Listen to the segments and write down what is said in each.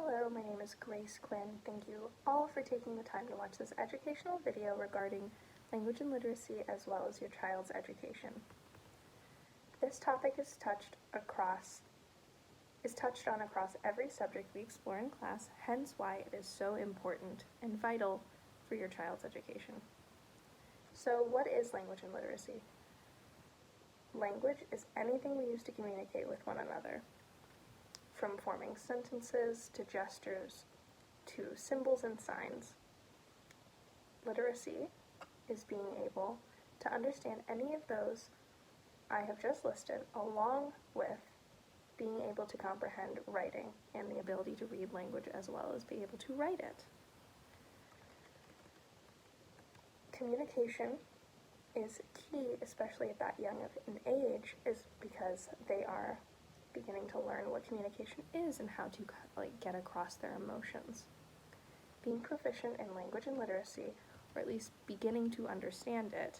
Hello, my name is Grace Quinn. Thank you all for taking the time to watch this educational video regarding language and literacy as well as your child's education. This topic is touched on across every subject we explore in class, hence why it is so important and vital for your child's education. So what is language and literacy? Language is anything we use to communicate with one another, from forming sentences to gestures to symbols and signs. Literacy is being able to understand any of those I have just listed, along with being able to comprehend writing and the ability to read language as well as be able to write it. Communication is key, especially at that young of an age, is because they are beginning to learn what communication is and how to get across their emotions. Being proficient in language and literacy, or at least beginning to understand it,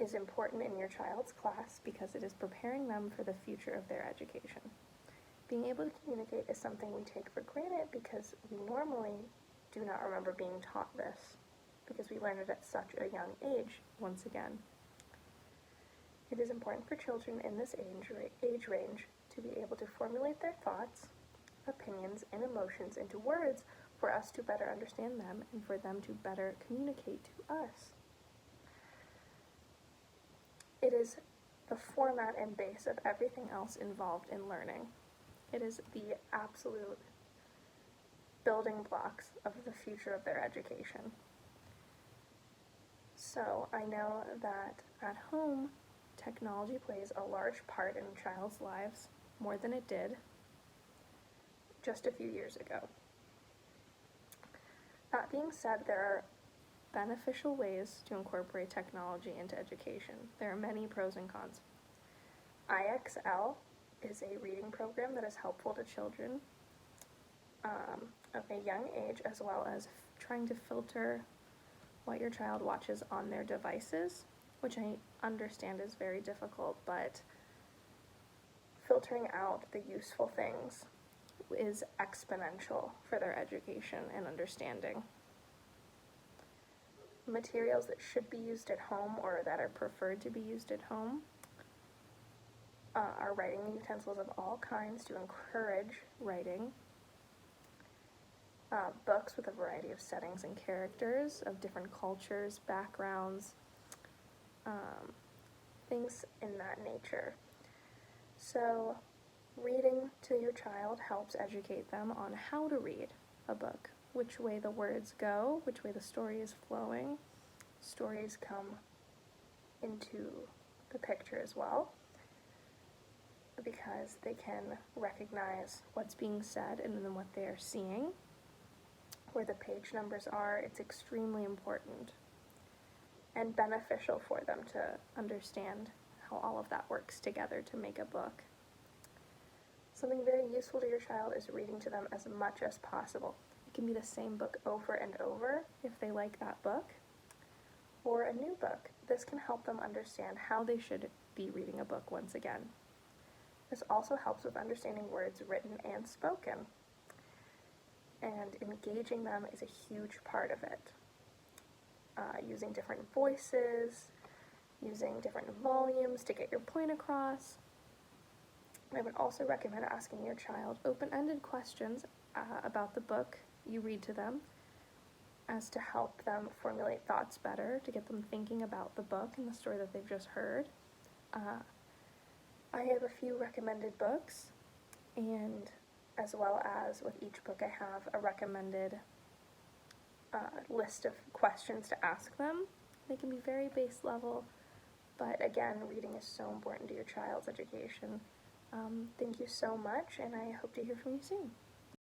is important in your child's class because it is preparing them for the future of their education. Being able to communicate is something we take for granted because we normally do not remember being taught this, because we learn it at such a young age, once again. It is important for children in this age range to be able to formulate their thoughts, opinions, and emotions into words for us to better understand them and for them to better communicate to us. It is the format and base of everything else involved in learning. It is the absolute building blocks of the future of their education. So I know that at home, technology plays a large part in a child's lives, more than it did just a few years ago. That being said, there are beneficial ways to incorporate technology into education. There are many pros and cons. IXL is a reading program that is helpful to children of a young age, as well as trying to filter what your child watches on their devices, which I understand is very difficult, but filtering out the useful things is exponential for their education and understanding. Materials that should be used at home or that are preferred to be used at home are writing utensils of all kinds to encourage writing. Books with a variety of settings and characters of different cultures, backgrounds, things in that nature. So reading to your child helps educate them on how to read a book, which way the words go, which way the story is flowing. Stories come into the picture as well, because they can recognize what's being said and then what they are seeing. Where the page numbers are, it's extremely important and beneficial for them to understand how all of that works together to make a book. Something very useful to your child is reading to them as much as possible. It can be the same book over and over if they like that book, or a new book. This can help them understand how they should be reading a book once again. This also helps with understanding words written and spoken, and engaging them is a huge part of it. Using different voices, using different volumes to get your point across. I would also recommend asking your child open-ended questions about the book you read to them, as to help them formulate thoughts better, to get them thinking about the book and the story that they've just heard. I have a few recommended books, and as well as with each book I have a recommended list of questions to ask them. They can be very base level, but again, reading is so important to your child's education. Thank you so much, and I hope to hear from you soon.